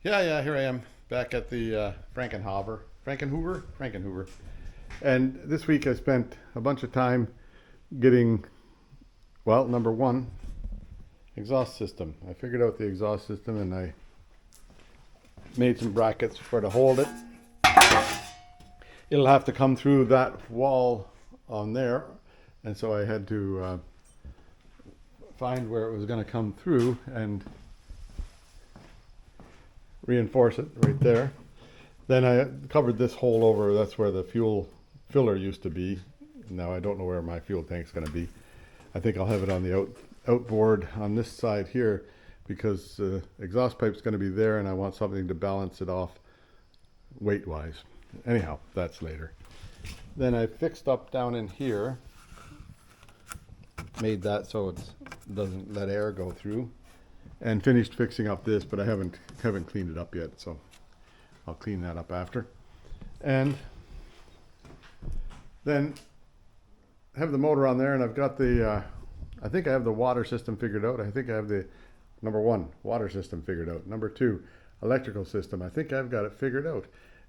Yeah, here I am back at the Frankenhoover. And this week I spent a bunch of time getting, well, number one, exhaust system. I figured out the exhaust system and I made some brackets for to hold it. It'll have to come through that wall on there, and so I had to find where it was going to come through and reinforce it right there. Then I covered this hole over. That's where the fuel filler used to be. Now I don't know where my fuel tank's going to be. I think I'll have it on the outboard on this side here, because the exhaust pipe's going to be there and I want something to balance it off weight wise. Anyhow, that's later. Then I fixed up down in here, made that so it doesn't let air go through, and finished fixing up this, but I haven't cleaned it up yet, so I'll clean that up after. And then have the motor on there, and I've got the I think I have the water system figured out. I think I have the number one, water system figured out. Number two, electrical system. I think I've got it figured out.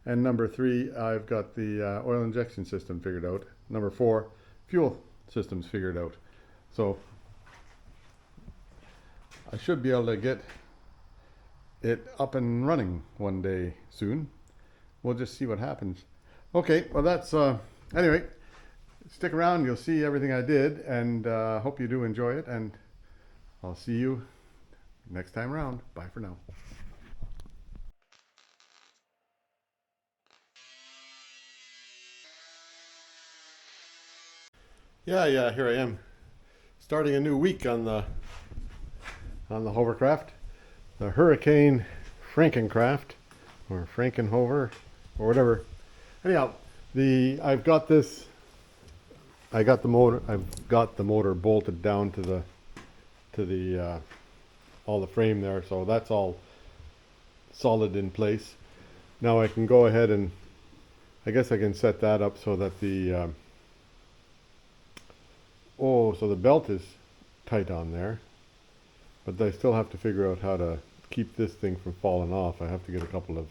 And number three, I've got the oil injection system figured out. Number four, fuel systems figured out. So I should be able to get it up and running one day soon. We'll just see what happens. Okay, well that's, anyway, stick around, you'll see everything I did, and hope you do enjoy it, and I'll see you next time around. Bye for now. Yeah, here I am, starting a new week on the Hovercraft, the Hurricane Frankencraft, or Frankenhover, or whatever. Anyhow, I've got the motor bolted down to the all the frame there, so that's all solid in place. Now I can go ahead and I guess I can set that up so that so the belt is tight on there, but I still have to figure out how to keep this thing from falling off. I have to get a couple of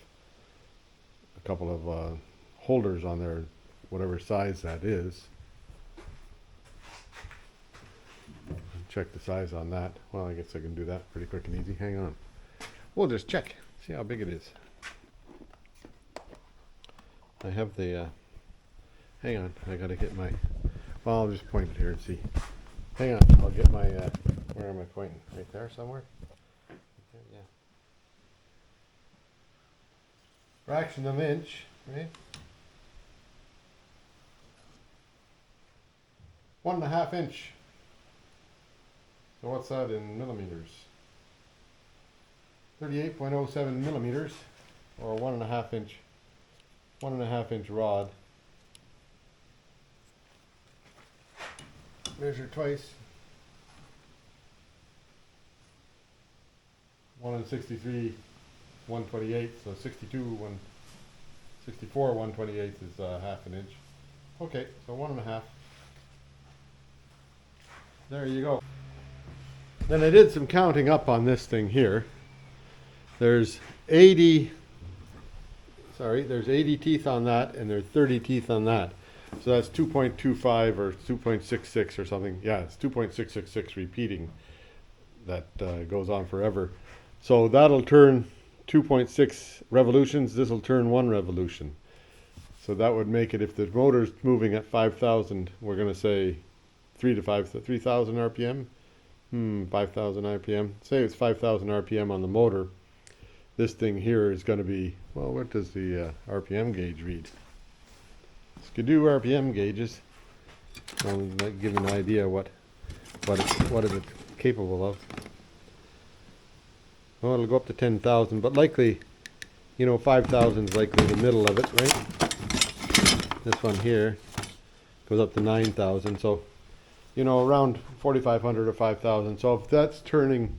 holders on there, whatever size that is. Check the size on that. Well, I guess I can do that pretty quick and easy. Hang on. We'll just check, see how big it is. I have the, hang on, I gotta get my, well, I'll just point it here and see. Hang on, I'll get my, where am I pointing? Right there somewhere? Okay, yeah. Fraction of an inch, right? 1.5 inch. So what's that in millimeters? 38.07 millimeters, or 1.5 inch rod. Measure twice. 1 and 63, 1/28, so 64, 1/28 is half an inch. Okay, so 1.5. There you go. Then I did some counting up on this thing here. There's 80 teeth on that, and there's 30 teeth on that. So that's 2.25 or 2.66 or something. Yeah, it's 2.666 repeating. That goes on forever. So that'll turn 2.6 revolutions. This will turn 1 revolution. So that would make it, if the motor's moving at 5,000, we're going to say 3,000 RPM. 5,000 RPM. Say it's 5,000 RPM on the motor. This thing here is going to be, well, what does the RPM gauge read? Skidoo RPM gauges. I'll give you an idea what is it capable of. Well, it'll go up to 10,000, but likely, 5,000 is likely the middle of it, right? This one here goes up to 9,000, so around 4,500 or 5,000. So if that's turning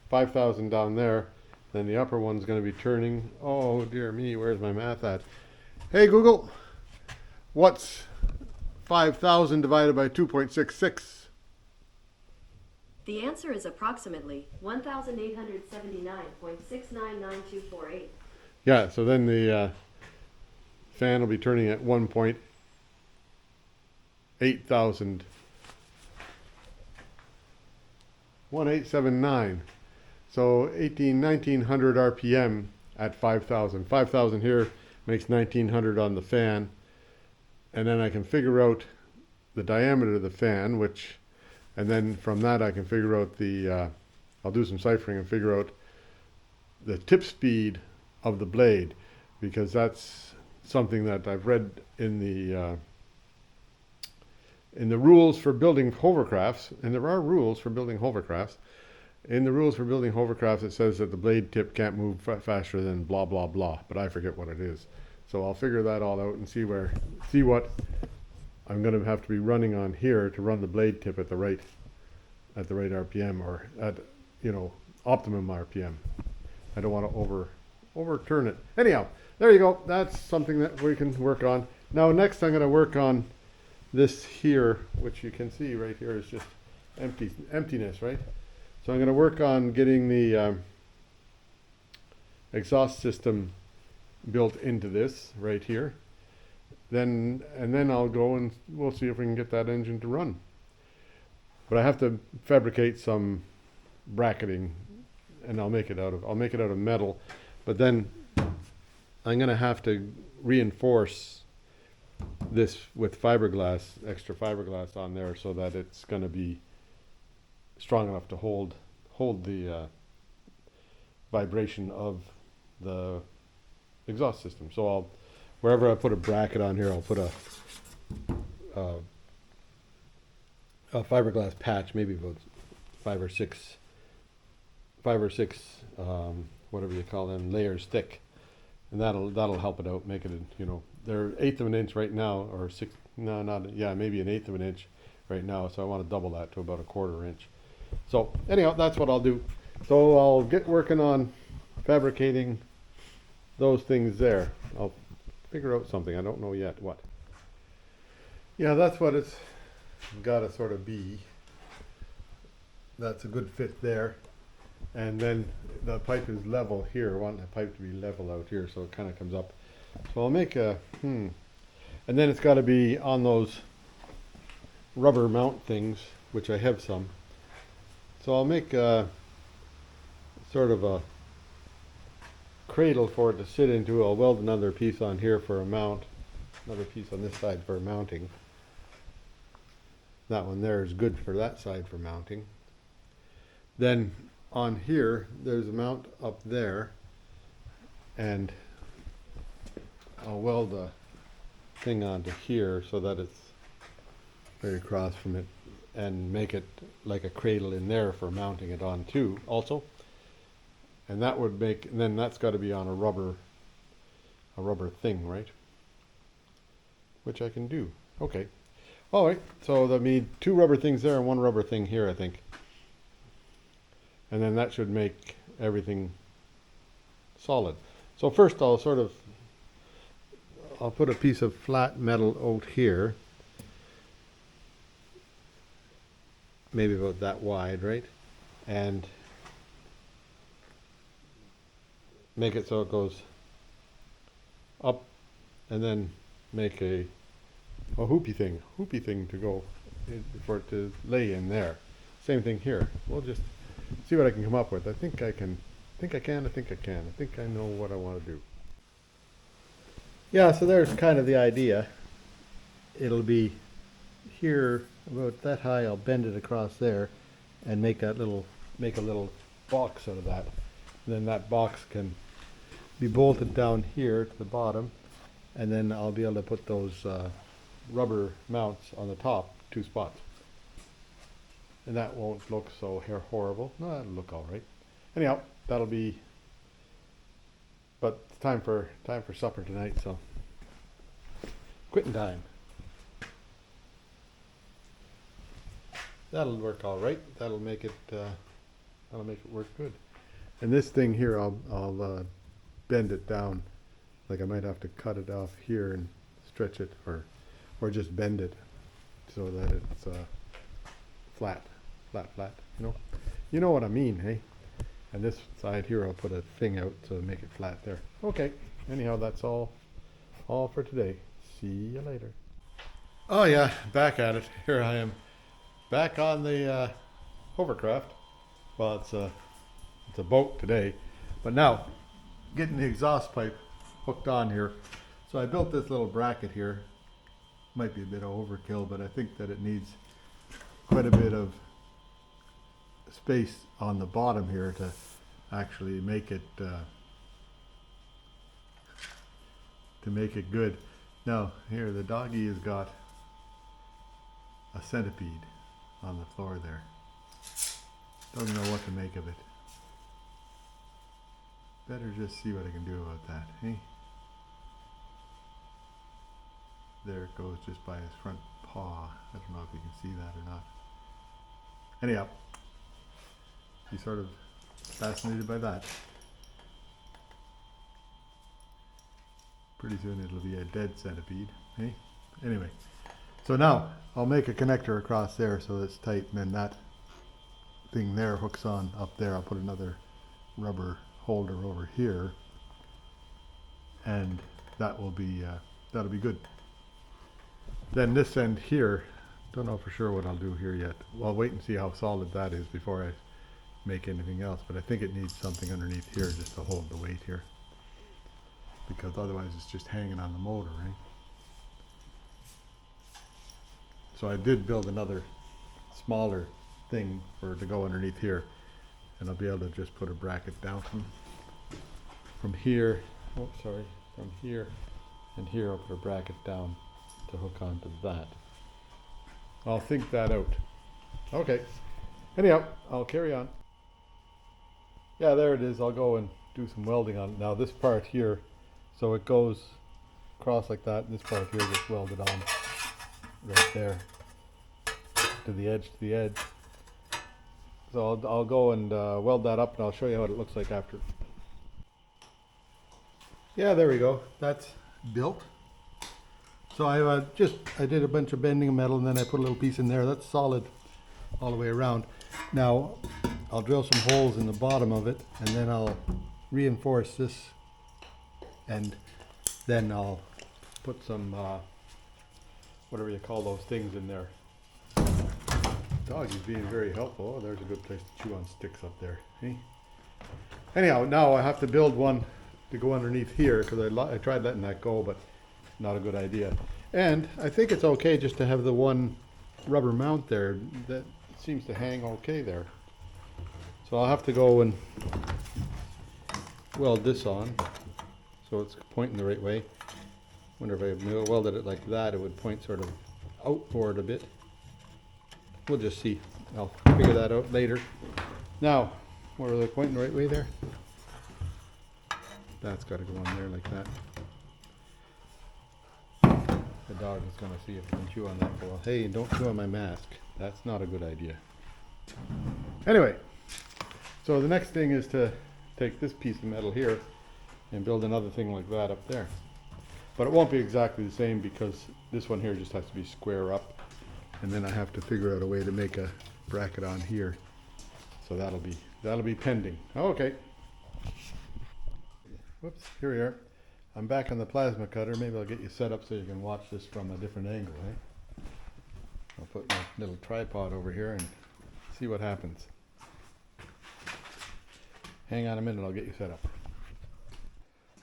5,000 down there, then the upper one's going to be turning, oh dear me, where's my math at? Hey Google, what's 5,000 divided by 2.66? The answer is approximately 1,879.699248. Yeah, so then the fan will be turning at 1879. So 1900 RPM at 5,000. 5,000 here makes 1900 on the fan. And then I can figure out the diameter of the fan, and then from that I can figure out I'll do some ciphering and figure out the tip speed of the blade, because that's something that I've read in the rules for building hovercrafts, and there are rules for building hovercrafts. In the rules for building hovercrafts, it says that the blade tip can't move faster than blah blah blah, but I forget what it is. So I'll figure that all out and see what I'm going to have to be running on here to run the blade tip at the right RPM, or at optimum RPM. I don't want to overturn it. Anyhow, there you go. That's something that we can work on. Now next I'm going to work on this here, which you can see right here is just emptiness, right? So I'm going to work on getting the exhaust system built into this right here. And then I'll go and we'll see if we can get that engine to run. But I have to fabricate some bracketing, and I'll make it out of metal. But then I'm going to have to reinforce this with fiberglass, extra fiberglass on there, so that it's going to be strong enough to hold the vibration of the exhaust system. So wherever I put a bracket on here, I'll put a fiberglass patch, maybe about five or six whatever you call them, layers thick, and that'll help it out, make it they're 1/8 of an inch right now, or maybe 1/8 of an inch right now. So I want to double that to about 1/4 inch. So anyhow, that's what I'll do. So I'll get working on fabricating those things there. I'll figure out something. I don't know yet what. Yeah, that's what it's got to sort of be. That's a good fit there. And then the pipe is level here. I want the pipe to be level out here, so it kind of comes up. So I'll make and then it's got to be on those rubber mount things, which I have some. So I'll make sort of a cradle for it to sit into. I'll weld another piece on here for a mount, another piece on this side for mounting. That one there is good for that side for mounting. Then on here, there's a mount up there, and I'll weld a thing onto here so that it's right across from it, and make it like a cradle in there for mounting it on too also. And that would make, then that's got to be on a rubber thing, right? Which I can do. Okay. All right. So that means 2 rubber things there and 1 rubber thing here, I think. And then that should make everything solid. So first I'll put a piece of flat metal out here. Maybe about that wide, right? And make it so it goes up, and then make a hoopy thing to go for it to lay in there. Same thing here. We'll just see what I can come up with. I think I know what I want to do. Yeah, so there's kind of the idea. It'll be here about that high. I'll bend it across there and make a little box out of that. And then that box can be bolted down here to the bottom, and then I'll be able to put those rubber mounts on the top, 2 spots. And that won't look so horrible. No, that'll look all right. Anyhow, that'll be. But it's time for supper tonight, so quitting time. That'll work all right. That'll make it work good. And this thing here, I'll bend it down. Like I might have to cut it off here and stretch it, or just bend it so that it's flat. flat, you know? You know what I mean, hey? And this side here, I'll put a thing out to make it flat there. Okay, anyhow, that's all for today. See you later. Oh yeah, back at it. Here I am, back on the Hovercraft. Well, it's a boat today, but now getting the exhaust pipe hooked on here. So I built this little bracket here. Might be a bit of overkill, but I think that it needs quite a bit of space on the bottom here to actually make it good. Now here the doggy has got a centipede on the floor there. Don't know what to make of it. Better just see what I can do about that, hey? There it goes, just by his front paw. I don't know if you can see that or not. Anyhow, he's sort of fascinated by that. Pretty soon it'll be a dead centipede, hey? Anyway, so now I'll make a connector across there so it's tight, and then that thing there hooks on up there. I'll put another rubber holder over here, and that will be that'll be good. Then this end here, don't know for sure what I'll do here yet. Well, I'll wait and see how solid that is before I make anything else, but I think it needs something underneath here just to hold the weight here, because otherwise it's just hanging on the motor, right? So I did build another smaller thing to go underneath here, and I'll be able to just put a bracket down from here. Oh, sorry, from here and here I'll put a bracket down to hook onto that. I'll think that out. Okay. Anyhow, I'll carry on. Yeah, there it is. I'll go and do some welding on it. Now this part here, so it goes across like that, and this part here gets welded on right there to the edge. So I'll go and weld that up, and I'll show you what it looks like after. Yeah, there we go. That's built. So I did a bunch of bending of metal, and then I put a little piece in there. That's solid all the way around. Now I'll drill some holes in the bottom of it, and then I'll reinforce this, and then I'll put some whatever you call those things in there. Dog is being very helpful. Oh, there's a good place to chew on sticks up there. Hey? Anyhow, now I have to build one to go underneath here, because I tried letting that go, but not a good idea. And I think it's okay just to have the one rubber mount there. That seems to hang okay there. So I'll have to go and weld this on so it's pointing the right way. Wonder if I welded it like that, it would point sort of outboard a bit. We'll just see. I'll figure that out later. Now, where are they pointing the right way there? That's got to go on there like that. The dog is going to see if he can chew on that for a while. Hey, don't chew on my mask. That's not a good idea. Anyway, so the next thing is to take this piece of metal here and build another thing like that up there. But it won't be exactly the same, because this one here just has to be square up, and then I have to figure out a way to make a bracket on here. So that'll be pending. Okay. Whoops, here we are. I'm back on the plasma cutter. Maybe I'll get you set up so you can watch this from a different angle, eh? I'll put my little tripod over here and see what happens. Hang on a minute, I'll get you set up.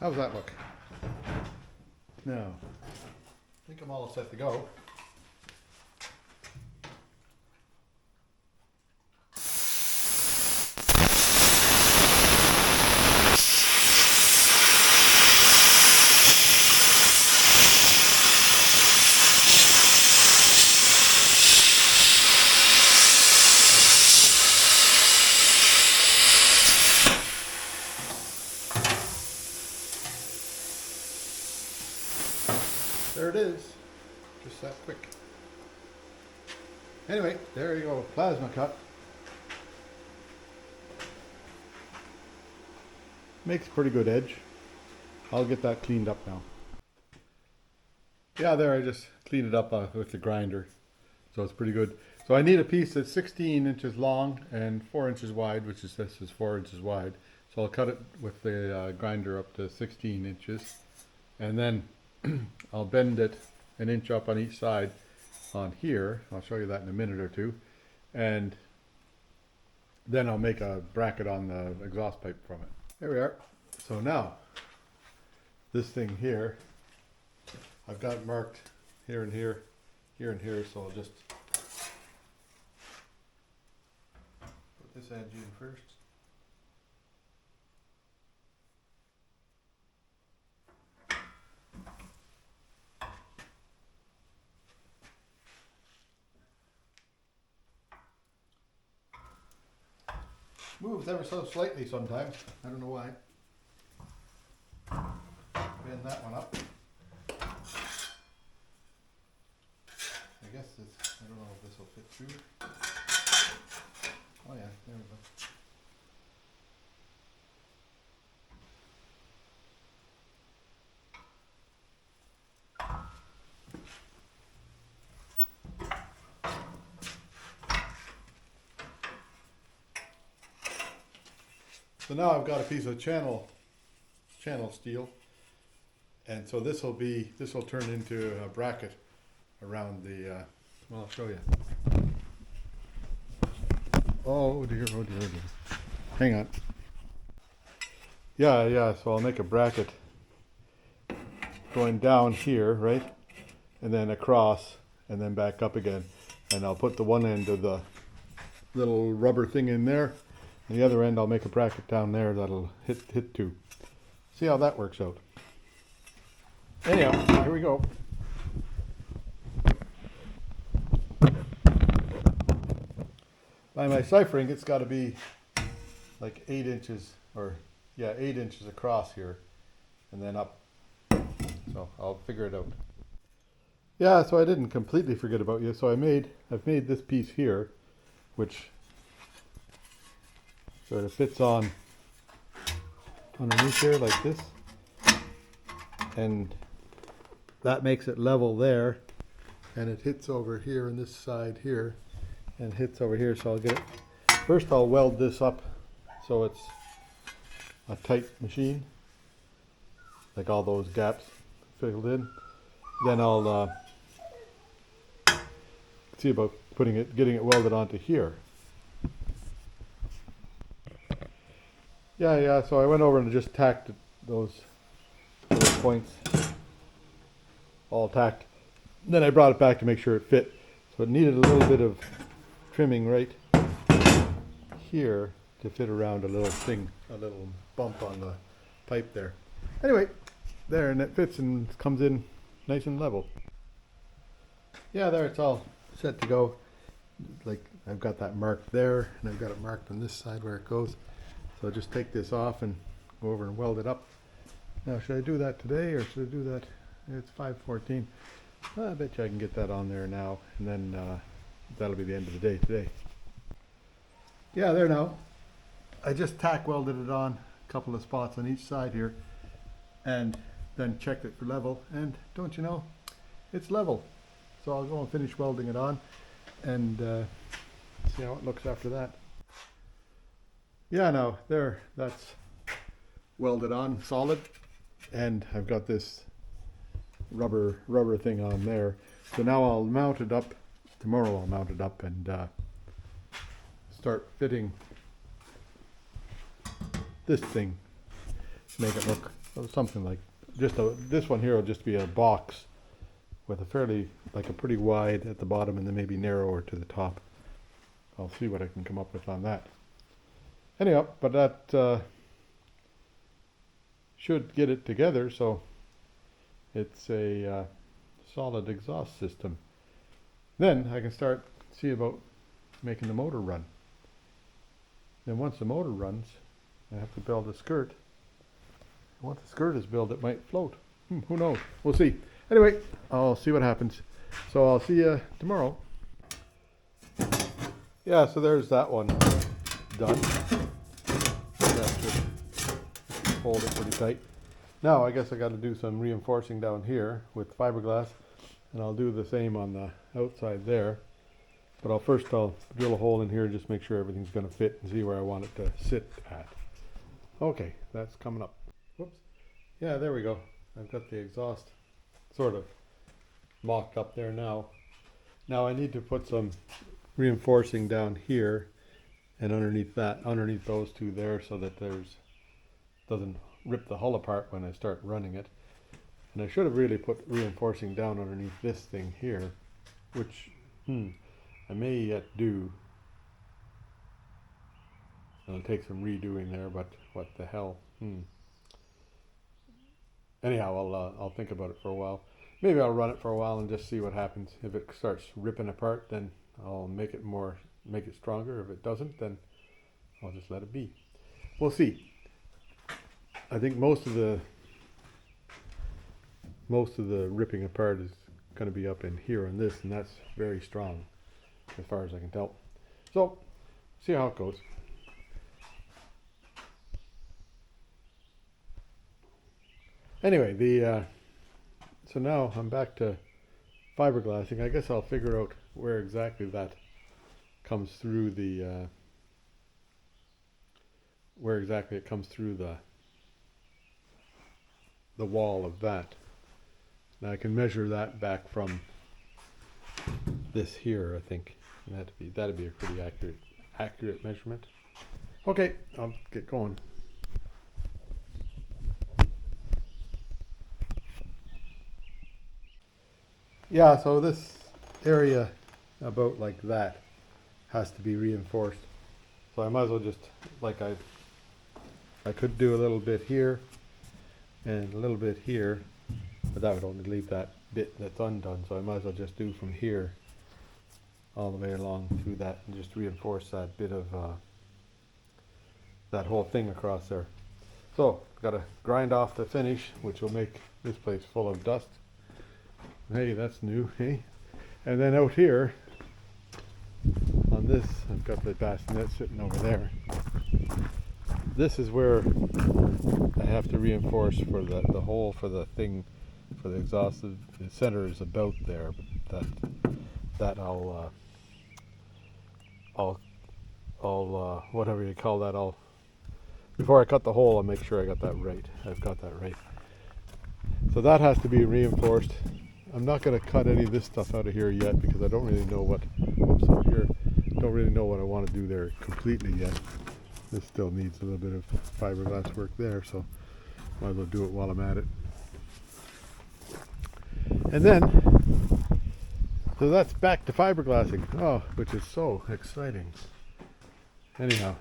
How's that look? Now, I think I'm all set to go. There it is, just that quick. Anyway, there you go, plasma cut. Makes a pretty good edge. I'll get that cleaned up now. Yeah, there, I just cleaned it up with the grinder, so it's pretty good. So I need a piece that's 16 inches long and 4 inches wide, which is this is 4 inches wide. So I'll cut it with the grinder up to 16 inches, and then I'll bend it an inch up on each side on here. I'll show you that in a minute or two, and then I'll make a bracket on the exhaust pipe from it. There we are. So now, this thing here, I've got it marked here and here, here and here, so I'll just put this edge in first. Moves ever so slightly sometimes. I don't know why. Bend that one up. I guess this, I don't know if this will fit through. Oh yeah, there we go. So now I've got a piece of channel steel, and so this will turn into a bracket around the. Well, I'll show you. Oh dear, oh dear, oh dear. Hang on. Yeah. So I'll make a bracket going down here, right, and then across, and then back up again, and I'll put the one end of the little rubber thing in there. The other end I'll make a bracket down there that'll hit to. See how that works out. Anyhow, here we go. By my ciphering, it's got to be like 8 inches, or yeah, 8 inches across here, and then up. So I'll figure it out. Yeah, so I didn't completely forget about you. So I've made this piece here, which sort of fits on underneath here like this, and that makes it level there, and it hits over here on this side here, and hits over here. So I'll get it. First I'll weld this up so it's a tight machine, like all those gaps filled in. Then I'll see about getting it welded onto here. Yeah, so I went over and just tacked those points, all tacked. Then I brought it back to make sure it fit. So it needed a little bit of trimming right here to fit around a little thing, a little bump on the pipe there. Anyway, there, and it fits and comes in nice and level. Yeah, there, it's all set to go. Like, I've got that marked there, and I've got it marked on this side where it goes. So I'll just take this off and go over and weld it up. Now, should I do that today, or should I do that? It's 5:14. I bet you I can get that on there now, and then that'll be the end of the day today. Yeah, there now. I just tack welded it on a couple of spots on each side here, and then checked it for level, and don't you know, it's level. So I'll go and finish welding it on, and see how it looks after that. Yeah, now there, that's welded on solid, and I've got this rubber thing on there. So now I'll mount it up. Tomorrow I'll mount it up and start fitting this thing to make it look something like this one here will just be a box with a pretty wide at the bottom and then maybe narrower to the top. I'll see what I can come up with on that. Anyhow, but that should get it together, so it's a solid exhaust system. Then I can see about making the motor run. Then once the motor runs, I have to build a skirt. Once the skirt is built, it might float. Who knows? We'll see. Anyway, I'll see what happens. So I'll see you tomorrow. Yeah, so there's that one done. That should hold it pretty tight. Now I guess I got to do some reinforcing down here with fiberglass, and I'll do the same on the outside there. But I'll drill a hole in here and just make sure everything's gonna fit and see where I want it to sit at. Okay, that's coming up. Whoops. Yeah, there we go. I've got the exhaust sort of mocked up there now. Now I need to put some reinforcing down here and underneath those two there, so that doesn't rip the hull apart when I start running it. And I should have really put reinforcing down underneath this thing here, which I may yet do. It'll take some redoing there, but what the hell? Anyhow, I'll think about it for a while. Maybe I'll run it for a while and just see what happens. If it starts ripping apart, then I'll make it stronger. If it doesn't, then I'll just let it be. We'll see. I think most of the ripping apart is going to be up in here on this, and that's very strong as far as I can tell. So, see how it goes. Anyway, so now I'm back to fiberglassing. I guess I'll figure out where exactly that comes through where exactly it comes through the wall of that. Now I can measure that back from this here, I think. And that'd be a pretty accurate measurement. Okay, I'll get going. Yeah, so this area about like that has to be reinforced. So I might as well just, like I could do a little bit here and a little bit here, but that would only leave that bit that's undone. So I might as well just do from here all the way along through that and just reinforce that bit of that whole thing across there. So got to grind off the finish, which will make this place full of dust. Hey, that's new, hey? And then out here, on this, I've got the bassinet sitting over there. This is where I have to reinforce for the hole for the thing, for the exhaust. The center is about there, but that I'll whatever you call that, before I cut the hole, I'll make sure I got that right. I've got that right. So that has to be reinforced. I'm not going to cut any of this stuff out of here yet because I don't really know what, don't really know what I want to do there completely yet. This still needs a little bit of fiberglass work there, so might as well do it while I'm at it. And then, so that's back to fiberglassing, which is so exciting. Anyhow,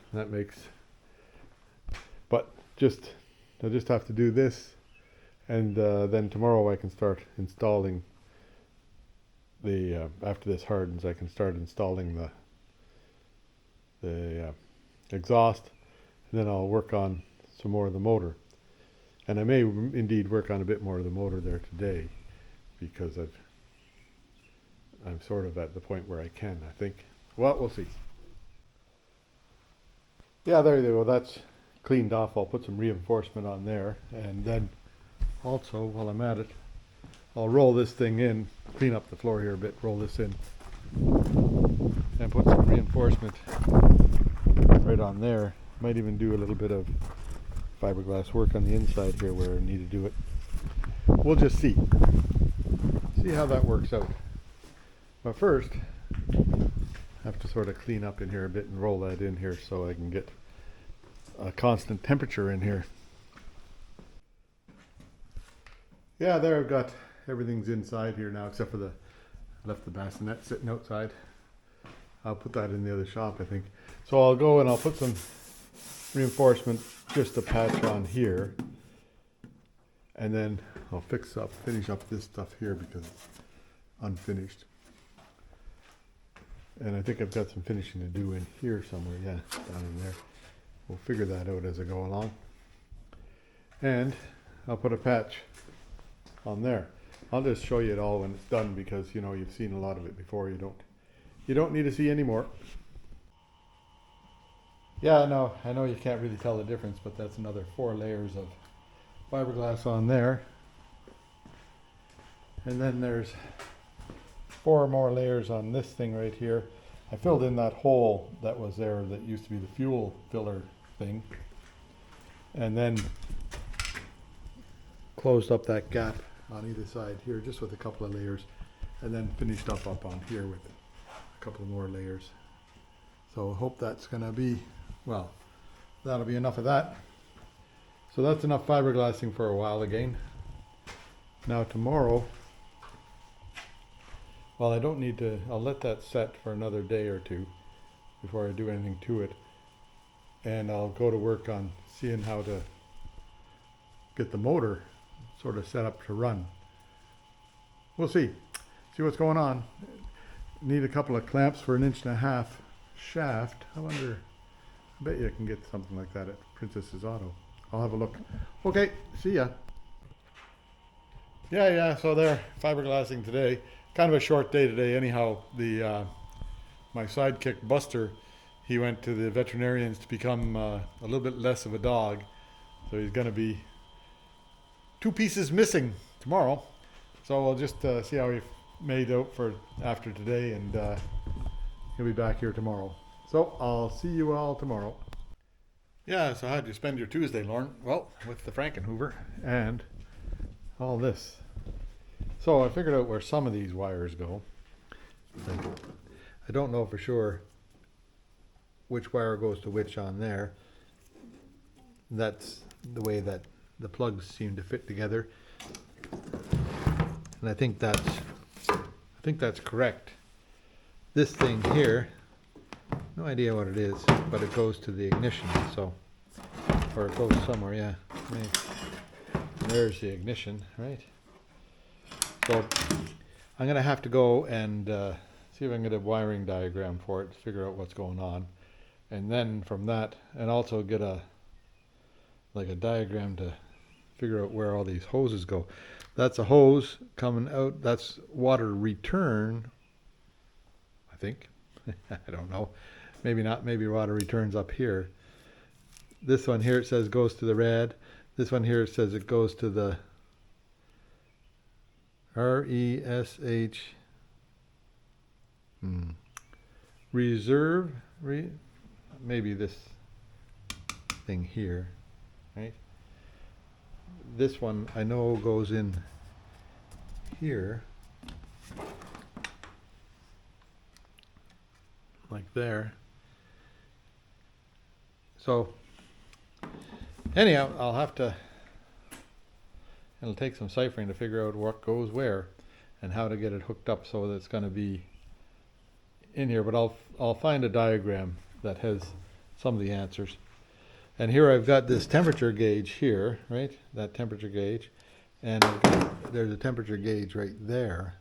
but I just have to do this. And then tomorrow I can start installing after this hardens, I can start installing the exhaust, and then I'll work on some more of the motor. And I may indeed work on a bit more of the motor there today, because I'm sort of at the point where I can, I think. Well, we'll see. Yeah, there you go. That's cleaned off. I'll put some reinforcement on there, and then also, while I'm at it, I'll roll this thing in, clean up the floor here a bit, roll this in, and put some reinforcement right on there. Might even do a little bit of fiberglass work on the inside here where I need to do it. We'll just see how that works out. But first, I have to sort of clean up in here a bit and roll that in here so I can get a constant temperature in here. Yeah, there I've got everything's inside here now, except for left the bassinet sitting outside. I'll put that in the other shop, I think. So I'll go and I'll put some reinforcement, just a patch on here, and then I'll finish up this stuff here because it's unfinished. And I think I've got some finishing to do in here somewhere, yeah, down in there. We'll figure that out as I go along. And I'll put a patch on there. I'll just show you it all when it's done because you've seen a lot of it before. You don't need to see any more. Yeah, no, I know you can't really tell the difference, but that's another 4 layers of fiberglass on there. And then there's 4 more layers on this thing right here. I filled in that hole that was there that used to be the fuel filler thing, and then closed up that gap on either side here just with a couple of layers, and then finished up on here with a couple more layers. So I hope that's gonna be, well, that'll be enough of that. So that's enough fiberglassing for a while again. Now tomorrow, well, I don't need to, I'll let that set for another day or two before I do anything to it. And I'll go to work on seeing how to get the motor sort of set up to run. We'll see what's going on. Need a couple of clamps for 1.5 inch shaft. I wonder, I bet you can get something like that at Princess's Auto. I'll have a look. Okay, see ya. Yeah, so there, fiberglassing today. Kind of a short day today anyhow. My sidekick Buster, he went to the veterinarians to become a little bit less of a dog. So he's gonna be 2 pieces missing tomorrow. So we'll just see how he made out for after today, and he'll be back here tomorrow. So I'll see you all tomorrow. Yeah, so how'd you spend your Tuesday, Lauren? Well, with the Frankenhoover and all this. So I figured out where some of these wires go. I don't know for sure which wire goes to which on there. That's the way that the plugs seem to fit together. And I think that's correct. This thing here, no idea what it is, but it goes to the ignition, so, or it goes somewhere, yeah. Maybe. There's the ignition, right? So I'm gonna have to go and see if I can get a wiring diagram for it to figure out what's going on, and then from that, and also get a diagram to figure out where all these hoses go. That's a hose coming out. That's water return, I think. I don't know. Maybe not. Maybe water returns up here. This one here, it says goes to the red. This one here, it says it goes to the RESH reserve. Maybe this thing here, right? This one I know goes in here, like there. So anyhow, I'll have to, it'll take some ciphering to figure out what goes where and how to get it hooked up so that it's going to be in here, but I'll find a diagram that has some of the answers. And here I've got this temperature gauge here, right? That temperature gauge. And there's a temperature gauge right there.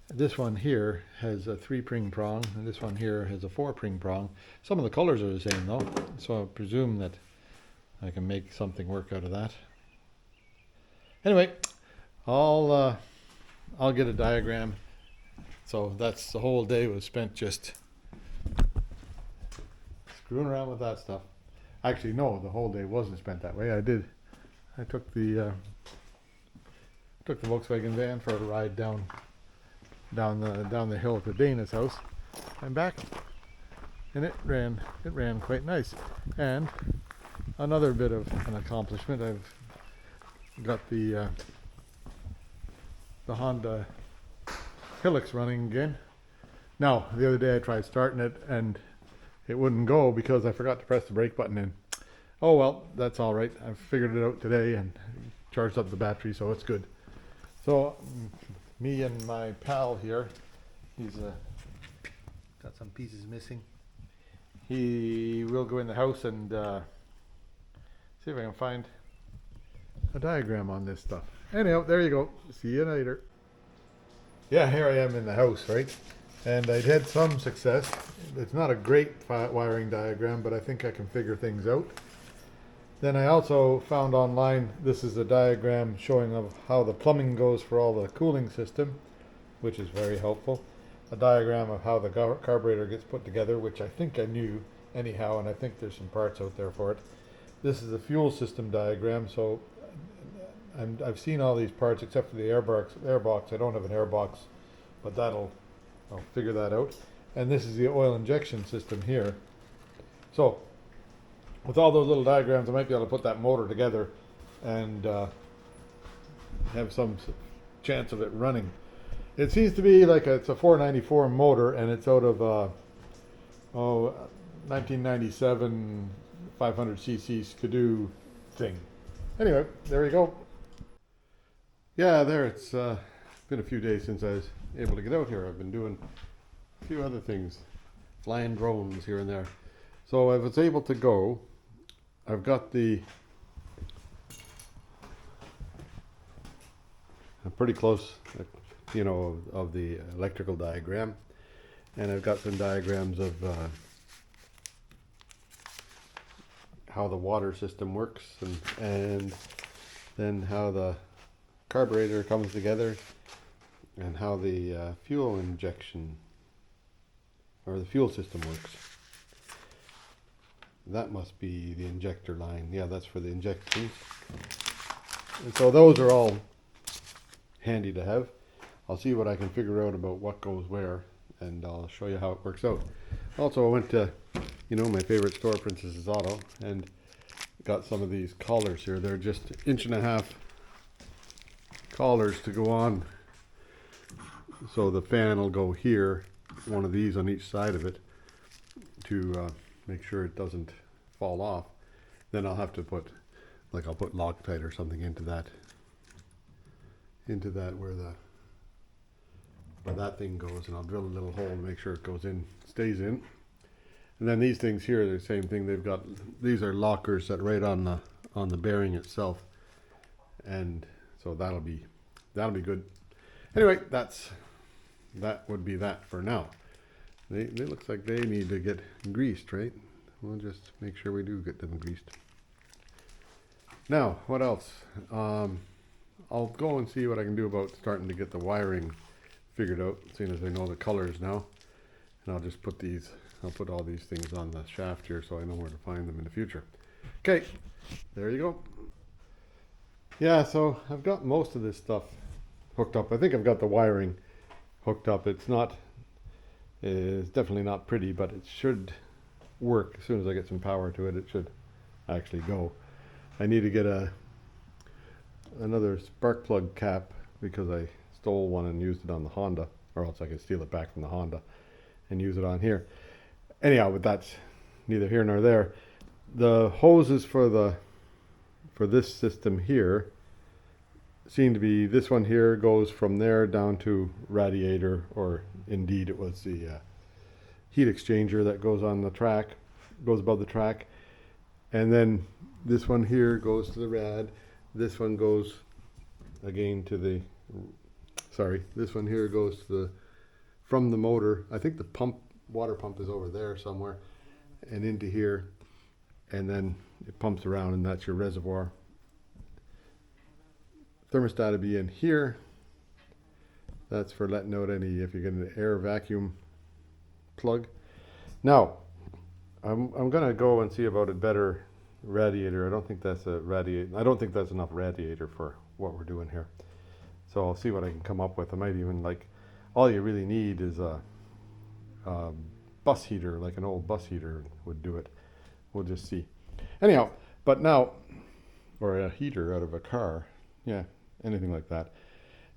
This one here has a 3-pring prong, and this one here has a 4-pring prong. Some of the colors are the same though, so I presume that I can make something work out of that. Anyway, I'll get a diagram. So that's the whole day was spent just screwing around with that stuff. Actually, no, the whole day wasn't spent that way. I took the Volkswagen van for a ride down the hill to Dana's house and back, and it ran quite nice. And another bit of an accomplishment, I've got the Honda Hilux running again. Now, the other day I tried starting it and it wouldn't go because I forgot to press the brake button in. Oh well, that's all right. I figured it out today and charged up the battery, so it's good. So me and my pal here, he's got some pieces missing. He will go in the house and see if I can find a diagram on this stuff. Anyhow, there you go. See you later. Yeah, here I am in the house, right? And I'd had some success. It's not a great wiring diagram, but I think I can figure things out. Then I also found online, this is a diagram showing of how the plumbing goes for all the cooling system, which is very helpful. A diagram of how the carburetor gets put together, which I think I knew anyhow, and I think there's some parts out there for it. This is the fuel system diagram, so I've seen all these parts except for the airbox. I don't have an airbox, but I'll figure that out. and this is the oil injection system here. So with all those little diagrams, I might be able to put that motor together and have some chance of it running. It seems to be like it's a 494 motor, and it's out of 1997 500cc Skidoo thing. Anyway, there you go. Yeah, there, it's been a few days since I was able to get out here. I've been doing a few other things, flying drones here and there. So I was able to go. I've got I'm pretty close, you know, of the electrical diagram, and I've got some diagrams of how the water system works, and then how the carburetor comes together, and how the fuel injection or the fuel system works. That must be the injector line. Yeah, that's for the injection. And so those are all handy to have. I'll see what I can figure out about what goes where, and I'll show you how it works out. Also, I went to, you know, my favorite store, Princess's Auto, and got some of these collars here. They're just 1.5 inch collars to go on. So the fan will go here, one of these on each side of it, to make sure it doesn't fall off. Then I'll have to put, like, I'll put Loctite or something into that where that thing goes, and I'll drill a little hole to make sure it goes in, stays in. And then these things here, they're the same thing. These are lockers that right on the bearing itself, and so that'll be good. Anyway, that would be that for now. They looks like they need to get greased, right? We'll just make sure we do get them greased. Now, what else? I'll go and see what I can do about starting to get the wiring figured out, seeing as I know the colors now. And I'll put all these things on the shaft here so I know where to find them in the future. Okay, there you go. Yeah, so I've got most of this stuff hooked up. I think I've got the wiring hooked up. It's definitely not pretty, but it should work. As soon as I get some power to it, it should actually go. I need to get another spark plug cap because I stole one and used it on the Honda, or else I could steal it back from the Honda and use it on here. Anyhow, but that's neither here nor there. The hoses for this system here seem to be, this one here goes from there down to radiator, or indeed it was the heat exchanger that goes on the track, goes above the track. And then this one here goes to the rad. This one goes again to the, this one here goes to from the motor. I think the water pump is over there somewhere, and into here, and then it pumps around, and that's your reservoir. Thermostat will be in here. That's for letting out any, if you get an air vacuum plug. Now, I'm gonna go and see about a better radiator. I don't think that's enough radiator for what we're doing here. So I'll see what I can come up with. I might even, like, all you really need is a bus heater, like an old bus heater would do it. We'll just see. Anyhow, but now, or a heater out of a car. Yeah, anything like that.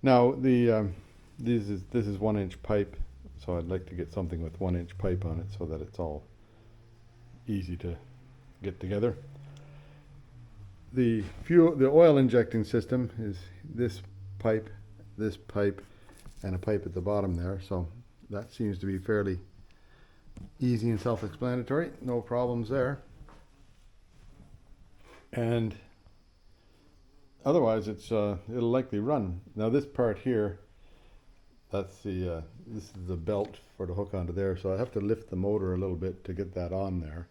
Now this is 1 inch pipe, so I'd like to get something with 1 inch pipe on it so that it's all easy to get together. The oil injecting system is this pipe, and a pipe at the bottom there. So that seems to be fairly easy and self-explanatory. No problems there. And otherwise, it'll likely run. Now this part here, that's this is the belt for the hook onto there. So I have to lift the motor a little bit to get that on there.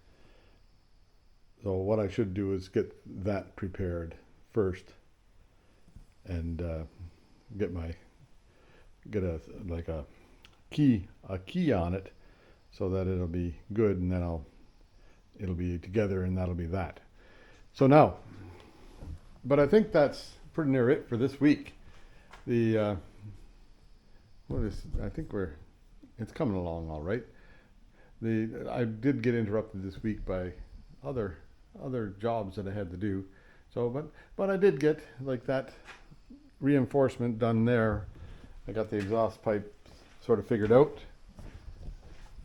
So what I should do is get that prepared first, and get a key on it, so that it'll be good, and then it'll be together, and that'll be that. So now, but I think that's pretty near it for this week. I think it's coming along all right. I did get interrupted this week by other jobs that I had to do. So, but I did get like that reinforcement done there. I got the exhaust pipe sort of figured out,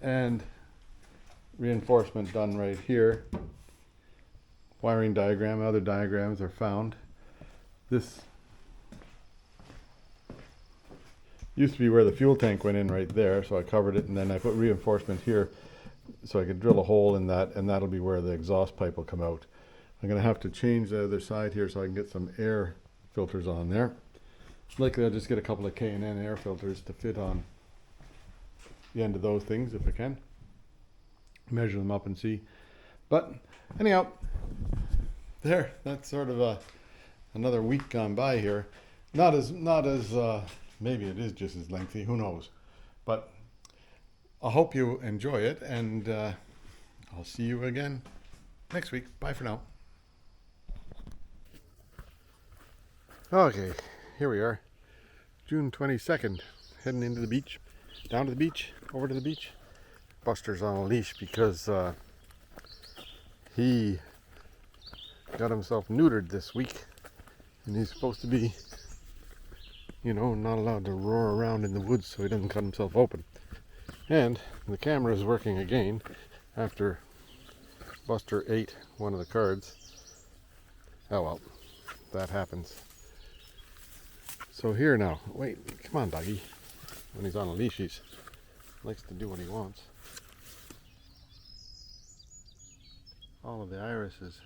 and reinforcement done right here. Wiring diagram, other diagrams are found. This used to be where the fuel tank went in right there, so I covered it, and then I put reinforcement here so I could drill a hole in that, and that'll be where the exhaust pipe will come out. I'm going to have to change the other side here so I can get some air filters on there. Likely I'll just get a couple of K&N air filters to fit on the end of those things if I can. Measure them up and see. But anyhow, there, that's sort of another week gone by here. Not as maybe it is just as lengthy, who knows. But I hope you enjoy it, and I'll see you again next week. Bye for now. Okay, here we are, June 22nd, heading into the beach, down to the beach, over to the beach. Buster's on a leash because he got himself neutered this week, and he's supposed to be, you know, not allowed to roar around in the woods so he doesn't cut himself open. And the camera is working again after Buster ate one of the cards. Oh well, that happens. So here now, wait, come on, doggy. When he's on a leash, he likes to do what he wants. All of the irises.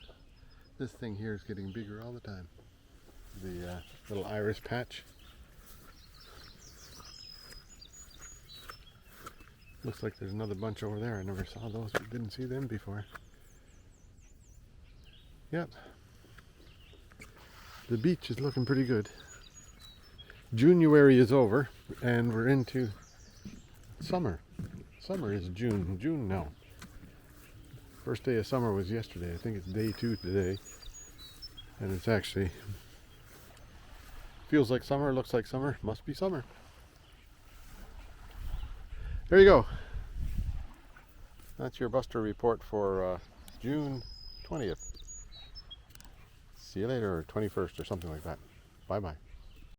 This thing here is getting bigger all the time. The little iris patch. Looks like there's another bunch over there. I never saw those. I didn't see them before. Yep. The beach is looking pretty good. January is over, and we're into summer. Summer is June. June now. First day of summer was yesterday. I think it's day 2 today. And it's actually feels like summer, looks like summer, must be summer. There you go. That's your Buster report for June 20th. See you later, or 21st or something like that. Bye-bye.